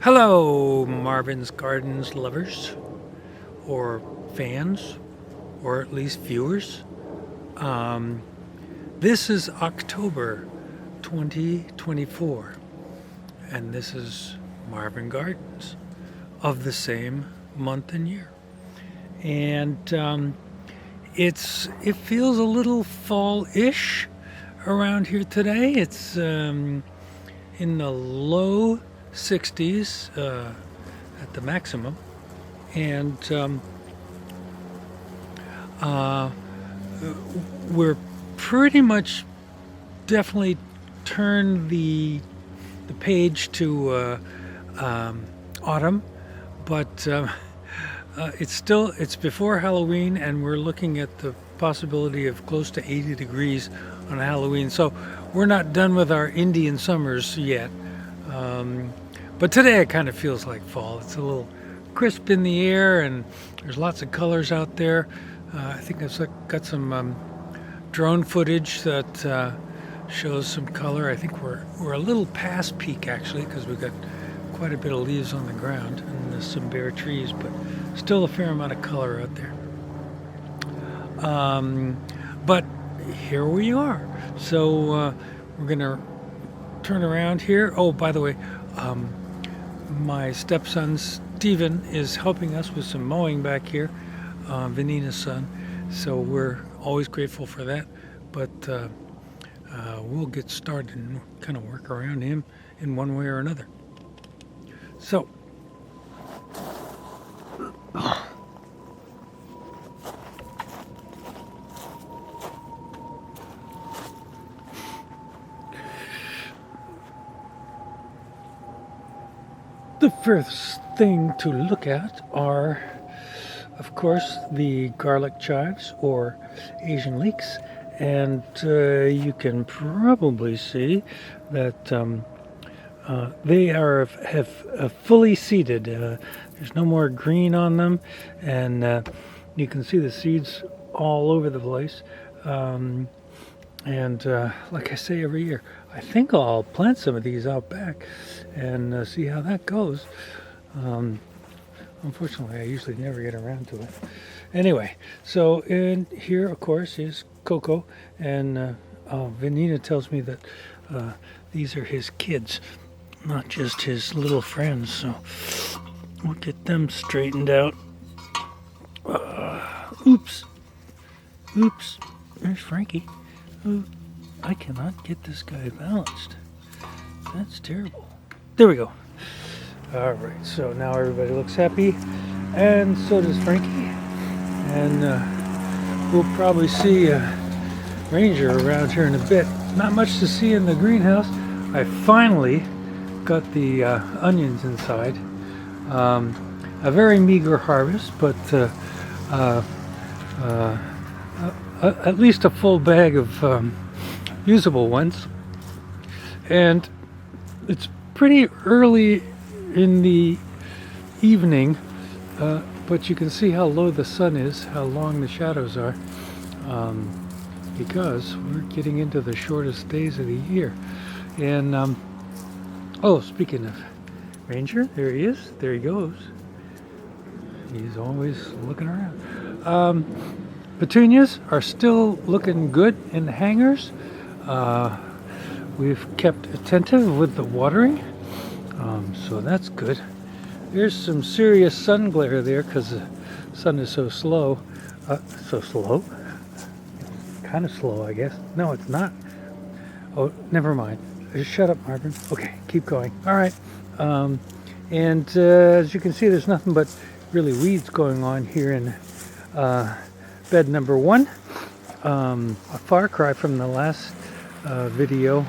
Hello, Marvin's Gardens lovers, or fans, or at least viewers. Um, this is October 2024, and this is Marvin Gardens of the same month and year. And it feels a little fall-ish around here today. It's in the low 60s at the maximum, and we're pretty much definitely turned the page to autumn, but it's before Halloween, and we're looking at the possibility of close to 80 degrees on Halloween. So we're not done with our Indian summers yet. But today it kind of feels like fall. It's a little crisp in the air, and there's lots of colors out there. I think I've got some drone footage that shows some color. I think we're a little past peak actually, because we've got quite a bit of leaves on the ground and there's some bare trees, but still a fair amount of color out there. But here we are. So we're gonna turn around here. Oh, by the way, my stepson Steven is helping us with some mowing back here, Vanina's son. So we're always grateful for that. But we'll get started and kind of work around him in one way or another. So the first thing to look at are, of course, the garlic chives or Asian leeks, and you can probably see that they have fully seeded. There's no more green on them, and you can see the seeds all over the place. And like I say every year, I think I'll plant some of these out back and see how that goes. Unfortunately, I usually never get around to it. Anyway, so in here, of course, is Coco, and Vanina tells me that these are his kids, not just his little friends. So we'll get them straightened out. Oops. There's Frankie. Oh, I cannot get this guy balanced. That's terrible. There we go. All right, so now everybody looks happy, and so does Frankie. And we'll probably see Ranger around here in a bit. Not much to see in the greenhouse. I finally got the onions inside. A very meager harvest, but at least a full bag of usable ones. And it's pretty early in the evening, but you can see how low the sun is, how long the shadows are, because we're getting into the shortest days of the year. And oh, speaking of Ranger, there he is. There he goes. He's always looking around. Petunias are still looking good in the hangers. We've kept attentive with the watering, so that's good. There's some serious sun glare there because the sun is so slow. So slow? Kind of slow, I guess. No, it's not. Oh, never mind. Just shut up, Marvin. Okay, keep going. All right. And as you can see, there's nothing but really weeds going on here in bed number 1. A far cry from the last video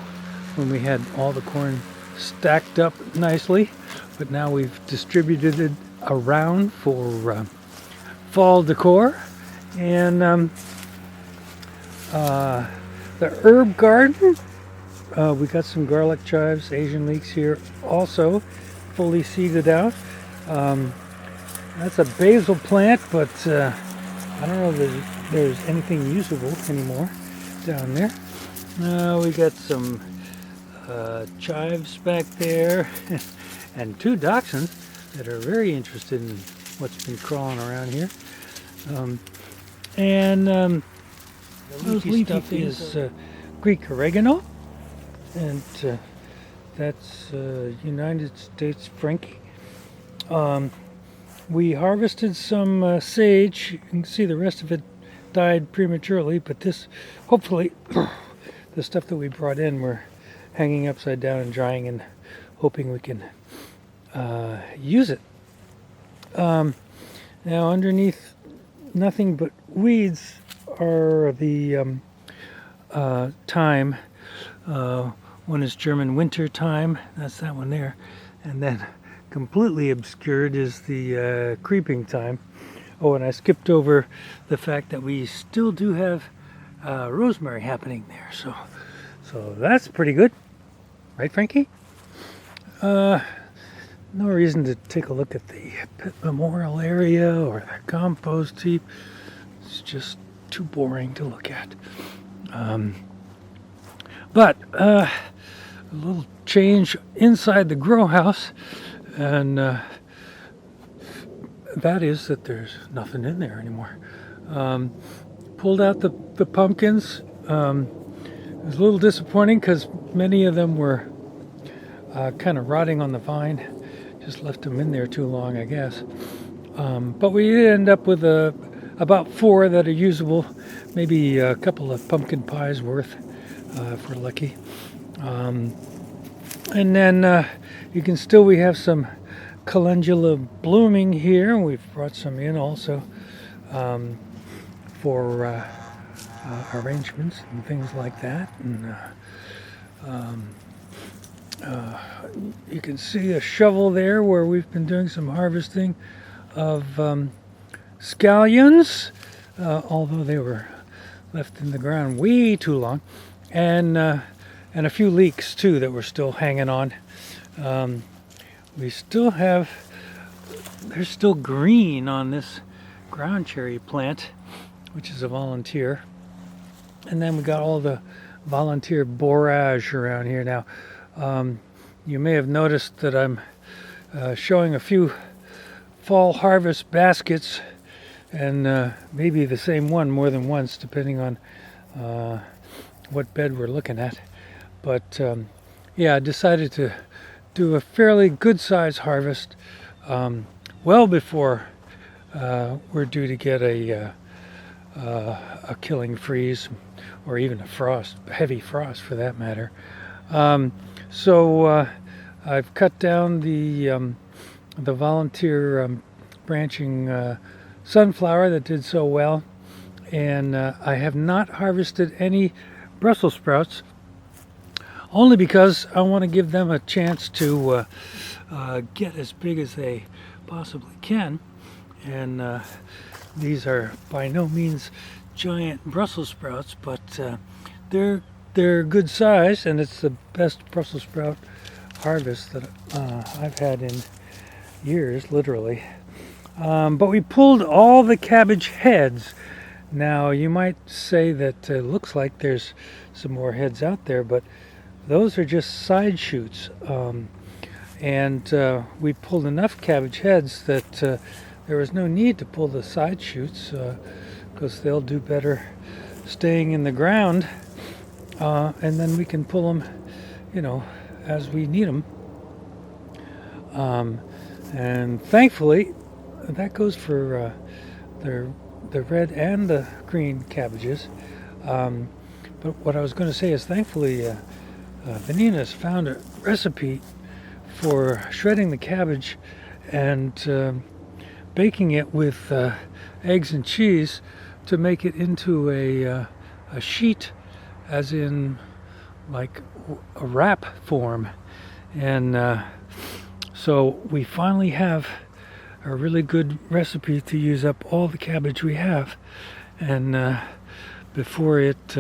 when we had all the corn stacked up nicely, but now we've distributed it around for fall decor. And the herb garden, we got some garlic chives, Asian leeks here also fully seeded out. That's a basil plant, but I don't know if there's anything usable anymore down there. We got some chives back there, and 2 dachshunds that are very interested in what's been crawling around here. Those leafy stuff is Greek oregano, and that's United States Frankie. We harvested some sage. You can see the rest of it died prematurely, but this, hopefully, the stuff that we brought in, we're hanging upside down and drying and hoping we can use it. Now underneath, nothing but weeds are the thyme. One is German winter thyme, that's that one there, and then completely obscured is the creeping thyme. Oh, and I skipped over the fact that we still do have rosemary happening there, so that's pretty good, right, Frankie? No reason to take a look at the pet memorial area or the compost heap. It's just too boring to look at. But a little change inside the grow house, and that is that there's nothing in there anymore. Pulled out the pumpkins. It was a little disappointing because many of them were kind of rotting on the vine. Just left them in there too long, I guess. But we did end up with about 4 that are usable, maybe a couple of pumpkin pies worth if we're lucky. And then we have some calendula blooming here. We've brought some in also for arrangements and things like that. And you can see a shovel there where we've been doing some harvesting of scallions, although they were left in the ground way too long, and a few leeks too that were still hanging on. We still have, there's still green on this ground cherry plant, which is a volunteer. And then we got all the volunteer borage around here now. You may have noticed that I'm showing a few fall harvest baskets, and maybe the same one more than once, depending on what bed we're looking at. But yeah, I decided to do a fairly good size harvest well before we're due to get a killing freeze, or even a frost, heavy frost for that matter. So I've cut down the volunteer branching sunflower that did so well, and I have not harvested any Brussels sprouts, only because I want to give them a chance to get as big as they possibly can. And these are by no means giant Brussels sprouts, but they're good size, and it's the best Brussels sprout harvest that I've had in years, literally. But we pulled all the cabbage heads. Now you might say that it looks like there's some more heads out there, but those are just side shoots. And we pulled enough cabbage heads that there was no need to pull the side shoots, because they'll do better staying in the ground, and then we can pull them, as we need them. And thankfully, that goes for the red and the green cabbages. But what I was going to say is, thankfully, Vanina's found a recipe for shredding the cabbage and baking it with eggs and cheese to make it into a sheet, as in like a wrap form. And so we finally have a really good recipe to use up all the cabbage we have, and before it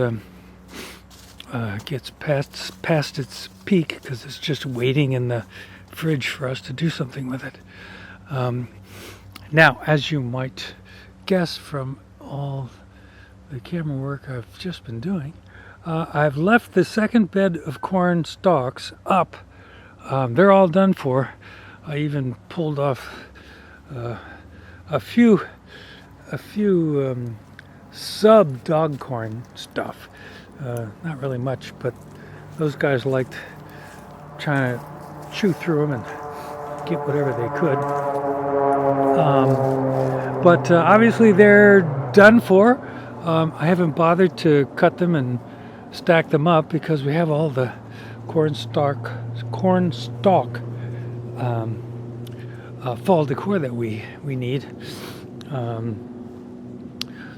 gets past its peak, because it's just waiting in the fridge for us to do something with it. Now, as you might guess from all the camera work I've just been doing, I've left the second bed of corn stalks up. They're all done for. I even pulled off a few sub dog corn stuff. Not really much, but those guys liked trying to chew through them and get whatever they could. But obviously they're done for. I haven't bothered to cut them and stack them up because we have all the corn stalk fall decor that we need.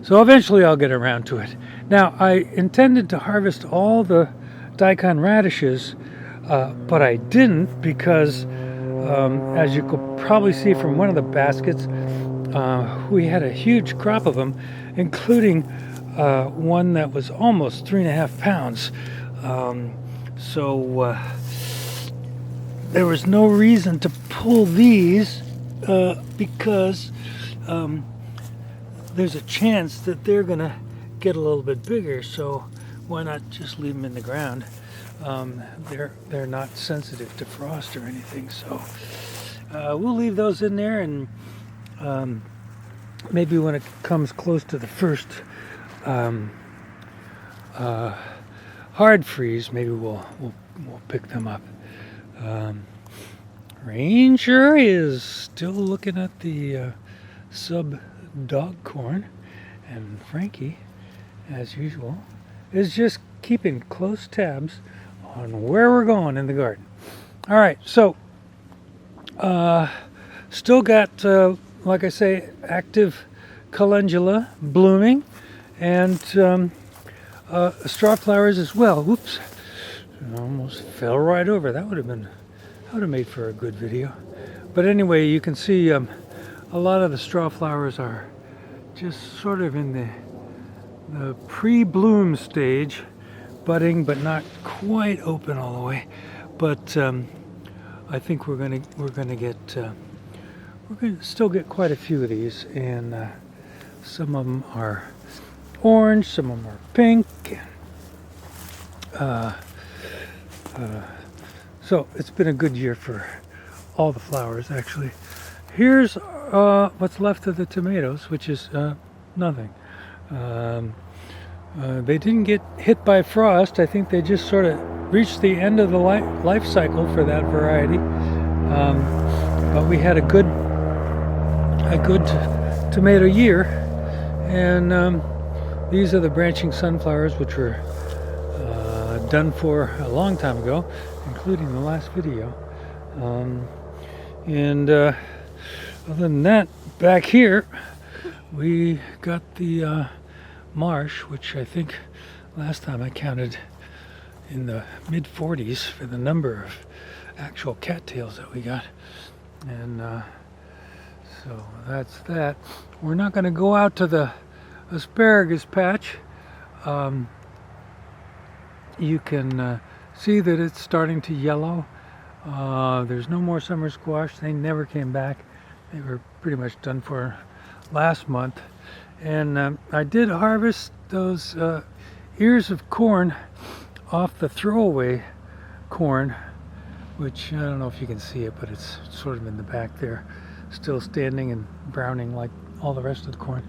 So eventually I'll get around to it. Now I intended to harvest all the daikon radishes, but I didn't because as you could probably see from one of the baskets, we had a huge crop of them, including one that was almost 3.5 pounds. So there was no reason to pull these because there's a chance that they're gonna get a little bit bigger. So why not just leave them in the ground? They're not sensitive to frost or anything. So we'll leave those in there, and maybe when it comes close to the first hard freeze, maybe we'll pick them up. Ranger is still looking at the sub dog corn, and Frankie, as usual, is just keeping close tabs on where we're going in the garden. All right, so still got, like I say, active calendula blooming, and straw flowers as well. Whoops, I almost fell right over. That would have made for a good video. But anyway, you can see a lot of the straw flowers are just sort of in the pre-bloom stage, budding but not quite open all the way. But I think we're gonna still get quite a few of these, and some of them are orange, some of them are pink. So it's been a good year for all the flowers, actually. Here's what's left of the tomatoes, which is nothing. They didn't get hit by frost. I think they just sort of reached the end of the life cycle for that variety. But we had a good tomato year, and these are the branching sunflowers, which were done for a long time ago, including the last video. And other than that, back here we got the marsh, which I think last time I counted in the mid-40s for the number of actual cattails that we got. And so that's that. We're not going to go out to the asparagus patch. You can see that it's starting to yellow. There's no more summer squash. They never came back. They were pretty much done for last month. And I did harvest those ears of corn off the throwaway corn, which I don't know if you can see it, but it's sort of in the back there, still standing and browning like all the rest of the corn.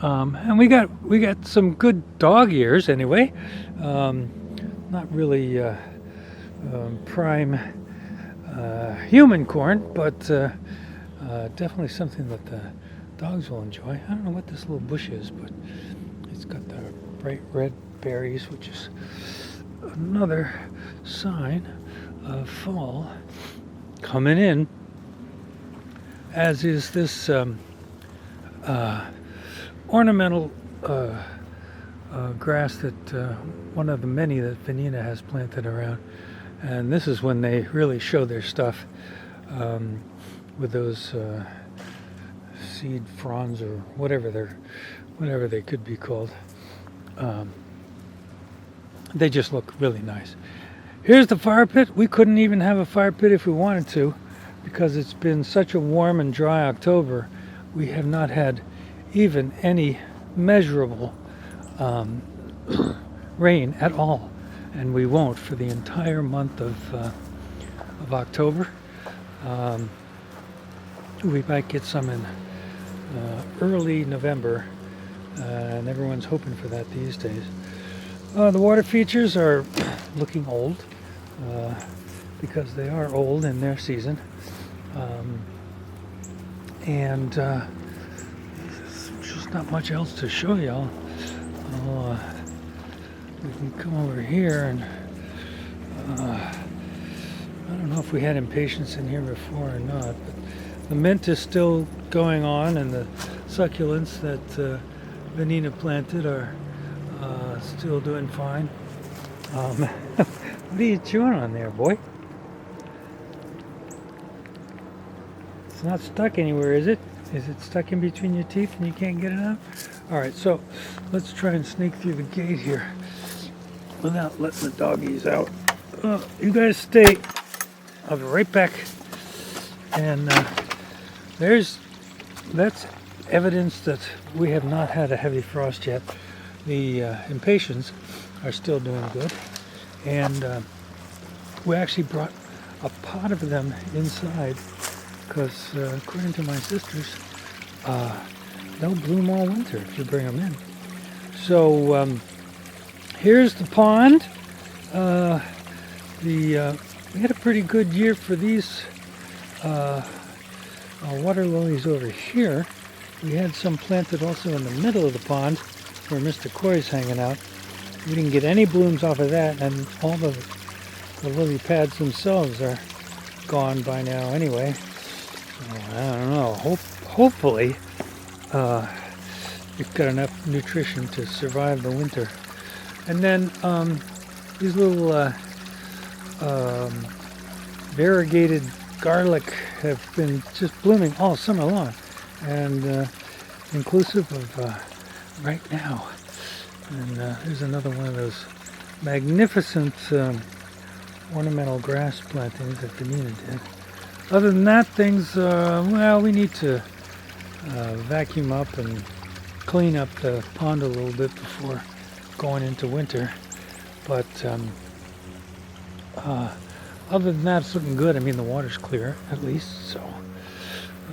And we got some good dog ears anyway. Not really prime human corn, but definitely something that the dogs will enjoy. I don't know what this little bush is, but it's got the bright red berries, which is another sign of fall coming in, as is this ornamental grass that one of the many that Vanina has planted around. And this is when they really show their stuff, with those seed fronds or whatever they could be called. They just look really nice. Here's the fire pit. We couldn't even have a fire pit if we wanted to, because it's been such a warm and dry October. We have not had even any measurable rain at all, and we won't for the entire month of October. Um, we might get some in early November, and everyone's hoping for that these days. The water features are looking old because they are old in their season. And there's just not much else to show y'all. We can come over here and I don't know if we had impatiens in here before or not, but the mint is still going on, and the succulents that Vanina planted are still doing fine. What are you chewing on there, boy? It's not stuck anywhere, is it? Is it stuck in between your teeth and you can't get it out? All right, so let's try and sneak through the gate here without letting the doggies out. You guys stay. I'll be right back. And that's evidence that we have not had a heavy frost yet. The impatiens are still doing good. And we actually brought a pot of them inside because according to my sisters, they'll bloom all winter if you bring them in. So here's the pond. We had a pretty good year for these water lilies over here. We had some planted also in the middle of the pond where Mr. Coy's hanging out. We didn't get any blooms off of that, and all the lily pads themselves are gone by now anyway. So, I don't know. Hopefully we've got enough nutrition to survive the winter. And then these little variegated garlic have been just blooming all summer long, and inclusive of right now. And there's another one of those magnificent ornamental grass plantings that Vanina did. Other than that, things, well, we need to vacuum up and clean up the pond a little bit before going into winter. But other than that, it's looking good. I mean, the water's clear, at least. So,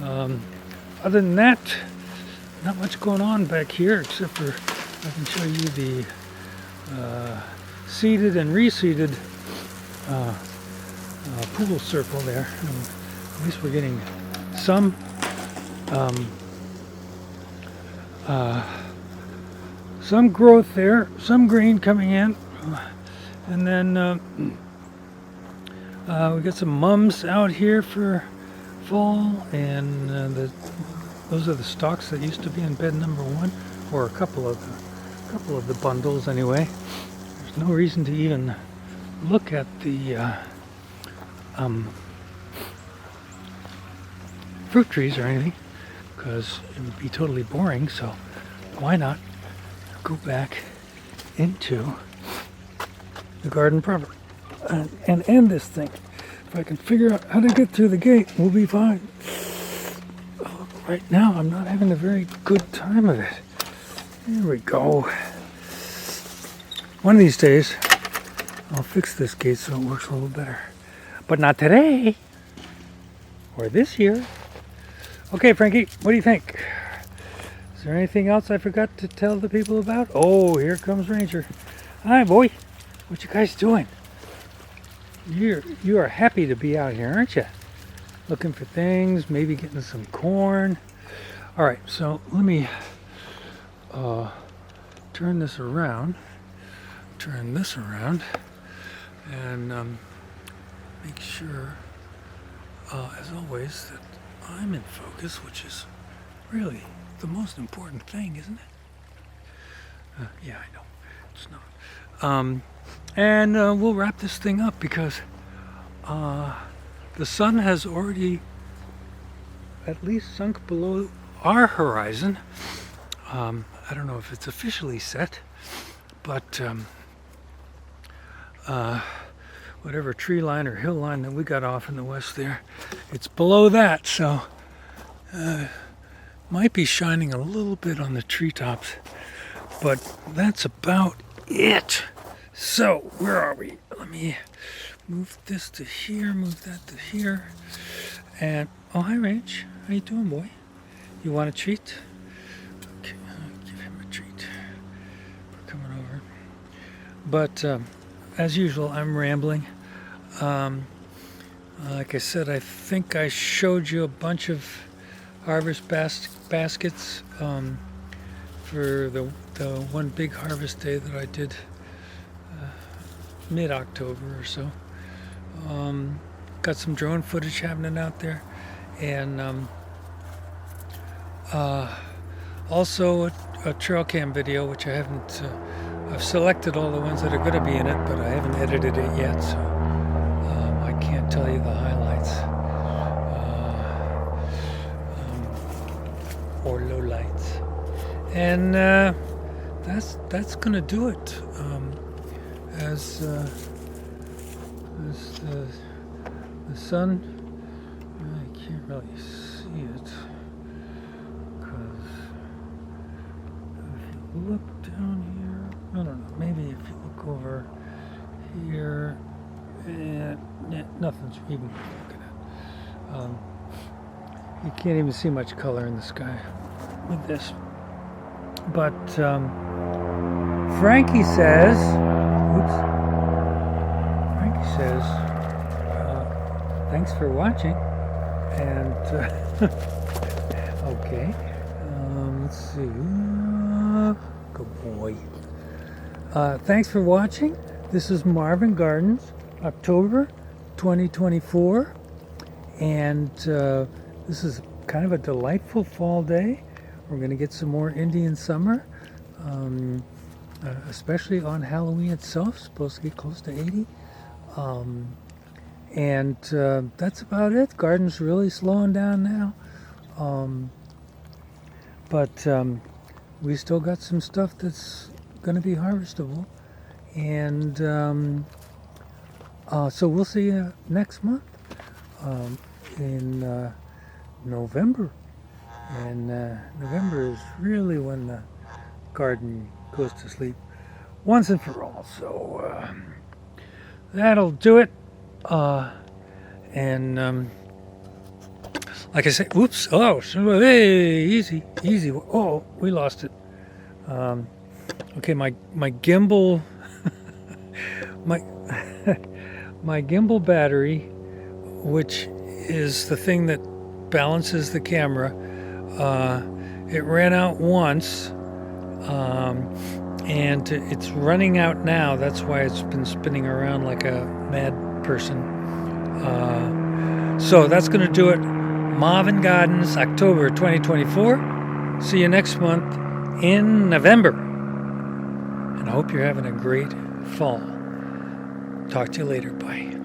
other than that, not much going on back here, except for I can show you the seeded and reseeded pool circle there. At least we're getting some growth there, some green coming in, and then we got some mums out here for fall, and those are the stalks that used to be in bed number 1, or a couple of the bundles anyway. There's no reason to even look at the fruit trees or anything, because it would be totally boring. So why not go back into the garden proper and end this thing. If I can figure out how to get through the gate, we'll be fine. Right now, I'm not having a very good time of it. There we go. One of these days, I'll fix this gate so it works a little better. But not today. Or this year. Okay, Frankie, what do you think? Is there anything else I forgot to tell the people about? Oh, here comes Ranger. Hi, boy. What you guys doing? You are happy to be out here, aren't you? Looking for things, maybe getting some corn. All right, so let me turn this around, and make sure, as always, that I'm in focus, which is really the most important thing, isn't it? Yeah, I know. It's not. And we'll wrap this thing up because the sun has already at least sunk below our horizon. I don't know if it's officially set, but whatever tree line or hill line that we got off in the west there, it's below that, so might be shining a little bit on the treetops, but that's about it. So where are we? Let me move this to here, move that to here, And oh, hi, Ranch. How you doing, boy? You want a treat? Okay, I'll give him a treat for coming over. But as usual, I'm rambling. Like I said, I think I showed you a bunch of harvest baskets for the one big harvest day that I did mid-October or so. Got some drone footage happening out there, and also a trail cam video, which I haven't. I've selected all the ones that are going to be in it, but I haven't edited it yet, so I can't tell you the highlights or lowlights. And that's going to do it. As the sun, I can't really see it, because if you look down here, I don't know, maybe if you look over here, nothing's even worth looking at. You can't even see much color in the sky with this. But Frankie says, thanks for watching, and okay, let's see, good boy. Thanks for watching. This is Marvin Gardens, October 2024, and this is kind of a delightful fall day. We're going to get some more Indian summer, especially on Halloween itself. Supposed to get close to 80. And that's about it. Garden's really slowing down now. But we still got some stuff that's going to be harvestable. And so we'll see you next month in November. And November is really when the garden goes to sleep once and for all. So that'll do it. And like I said, whoops, oh, hey, easy. Oh, we lost it. Okay, my gimbal, my gimbal battery, which is the thing that balances the camera, it ran out once, and it's running out now. That's why it's been spinning around like a mad person. So that's going to do it. Marvin Gardens, October 2024. See you next month in November. And I hope you're having a great fall. Talk to you later. Bye.